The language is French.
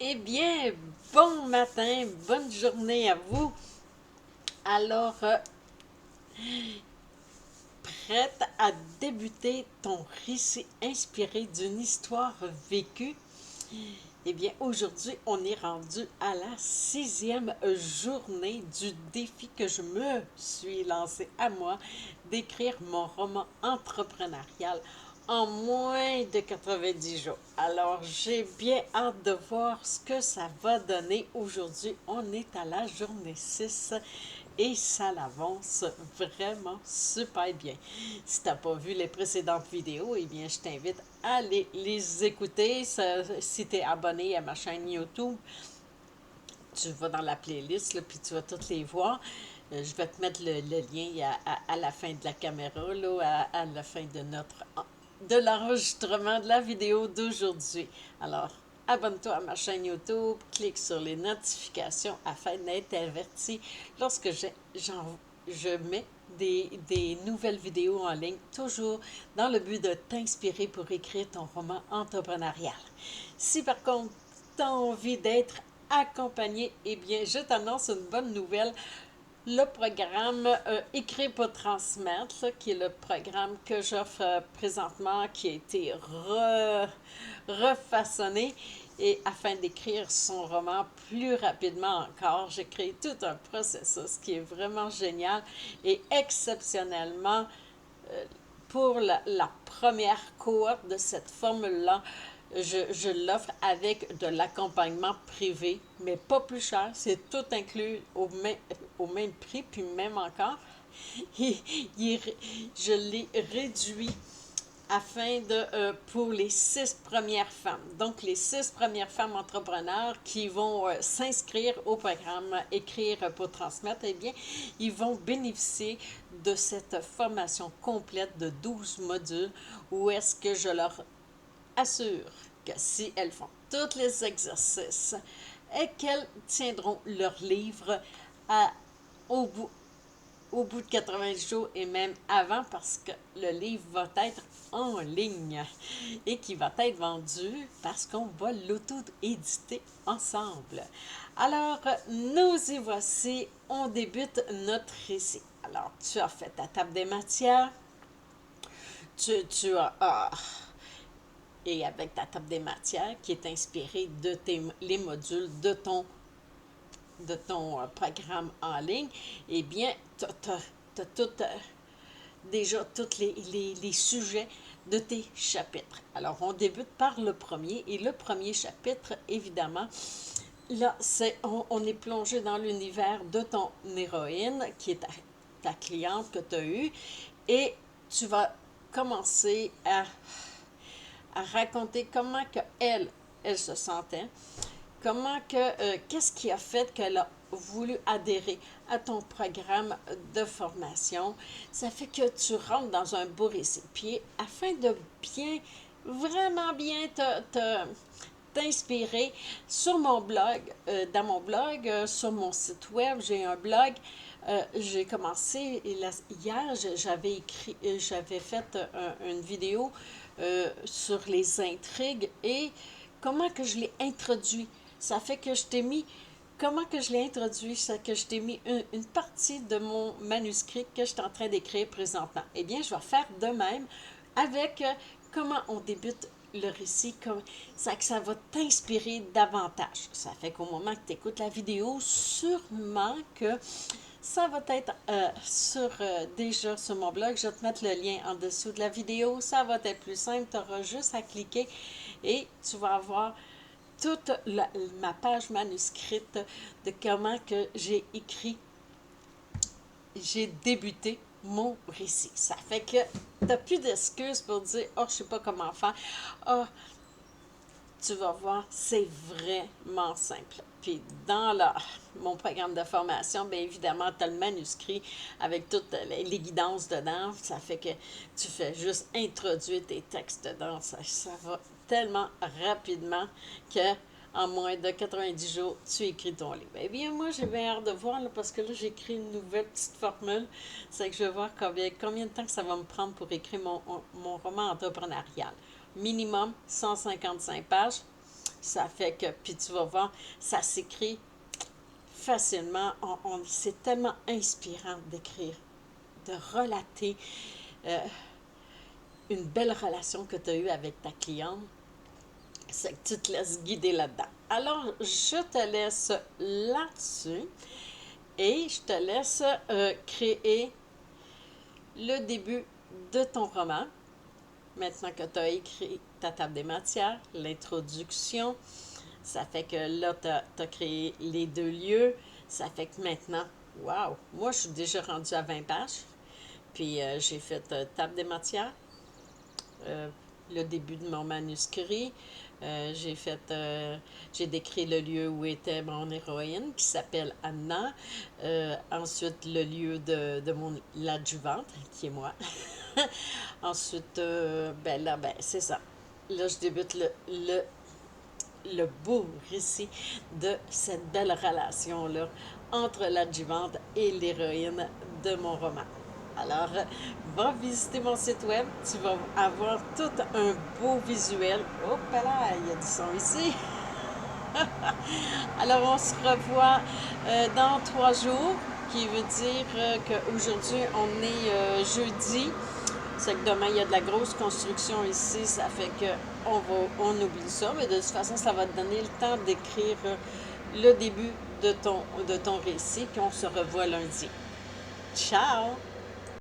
Eh bien, bon matin, bonne journée à vous. Alors, prête à débuter ton récit inspiré d'une histoire vécue? Eh bien, aujourd'hui, on est rendu à la 6e journée du défi que je me suis lancé à moi d'écrire mon roman entrepreneurial en moins de 90 jours. Alors, j'ai bien hâte de voir ce que ça va donner. Aujourd'hui, on est à la journée 6 et ça l'avance vraiment super bien. Si tu n'as pas vu les précédentes vidéos, eh bien, je t'invite à les écouter. Si tu es abonné à ma chaîne YouTube, tu vas dans la playlist, là, puis tu vas toutes les voir. Je vais te mettre le lien à la fin de la caméra, là, à la fin de l'enregistrement de la vidéo d'aujourd'hui. Alors, abonne-toi à ma chaîne YouTube, clique sur les notifications afin d'être averti lorsque je mets des nouvelles vidéos en ligne, toujours dans le but de t'inspirer pour écrire ton roman entrepreneurial. Si par contre, tu as envie d'être accompagné, eh bien, je t'annonce une bonne nouvelle. Le programme Écrire pour transmettre, là, qui est le programme que j'offre présentement, qui a été refaçonné et afin d'écrire son roman plus rapidement encore, j'ai créé tout un processus qui est vraiment génial et exceptionnellement pour la première cohorte de cette formule-là, je l'offre avec de l'accompagnement privé, mais pas plus cher. C'est tout inclus au même prix, puis même encore. Il- je l'ai réduit afin de pour les 6 premières femmes. Donc, les 6 premières femmes entrepreneurs qui vont s'inscrire au programme Écrire pour transmettre, eh bien, ils vont bénéficier de cette formation complète de 12 modules où est-ce que je leur assure que si elles font tous les exercices et qu'elles tiendront leur livre à, au bout de 90 jours et même avant parce que le livre va être en ligne et qui va être vendu parce qu'on va l'auto-éditer ensemble. Alors, nous y voici, on débute notre récit. Alors, tu as fait ta table des matières, tu as... et avec ta table des matières qui est inspirée de les modules de ton programme en ligne, eh bien, tu as tout, déjà tous les sujets de tes chapitres. Alors, on débute par le premier, et le premier chapitre, évidemment, là, on est plongé dans l'univers de ton héroïne, qui est ta cliente que tu as eue, et tu vas commencer à raconter comment que elle se sentait, comment que, qu'est-ce qui a fait qu'elle a voulu adhérer à ton programme de formation. Ça fait que tu rentres dans un beau récit. Puis, afin de bien, vraiment bien t'inspirer, sur mon blog, dans mon blog, sur mon site web, j'ai un blog. J'ai commencé hier, j'avais fait une vidéo sur les intrigues et comment que je l'ai introduit. Ça fait que je t'ai mis, comment que je l'ai introduit, ça que je t'ai mis une partie de mon manuscrit que je suis en train d'écrire présentement. Eh bien, je vais faire de même avec comment on débute le récit, comme ça va t'inspirer davantage. Ça fait qu'au moment que tu écoutes la vidéo, sûrement que ça va être déjà sur mon blog. Je vais te mettre le lien en dessous de la vidéo. Ça va être plus simple. Tu auras juste à cliquer et tu vas avoir toute ma page manuscrite de comment que j'ai débuté mon récit. Ça fait que tu n'as plus d'excuses pour dire « Oh, je sais pas comment faire. Oh, tu vas voir, c'est vraiment simple. » Puis dans mon programme de formation, bien évidemment, tu as le manuscrit avec toutes les guidances dedans. Ça fait que tu fais juste introduire tes textes dedans. Ça va tellement rapidement que en moins de 90 jours, tu écris ton livre. Eh bien, moi, j'ai bien hâte de voir, là, parce que là, j'écris une nouvelle petite formule. C'est que je vais voir combien de temps que ça va me prendre pour écrire mon roman entrepreneurial. Minimum 155 pages. Ça fait que, puis tu vas voir, ça s'écrit facilement. C'est tellement inspirant d'écrire, de relater une belle relation que tu as eue avec ta cliente. C'est que tu te laisses guider là-dedans. Alors, je te laisse là-dessus et je te laisse créer le début de ton roman. Maintenant que tu as écrit ta table des matières, l'introduction, ça fait que là, tu as créé les 2 lieux. Ça fait que maintenant, waouh, moi, je suis déjà rendue à 20 pages. Puis, j'ai fait table des matières, euh, le début de mon manuscrit. J'ai décrit le lieu où était mon héroïne, qui s'appelle Anna. Ensuite, le lieu de l'adjuvante, qui est moi. Ensuite, ben là, ben, c'est ça. Là, je débute le beau récit de cette belle relation-là entre l'adjuvante et l'héroïne de mon roman. Alors, va visiter mon site web, tu vas avoir tout un beau visuel. Oh là, il y a du son ici. Alors, on se revoit dans 3 jours, qui veut dire qu'aujourd'hui, on est jeudi. C'est que demain, il y a de la grosse construction ici. Ça fait que on oublie ça. Mais de toute façon, ça va te donner le temps d'écrire le début de ton récit. Puis on se revoit lundi. Ciao!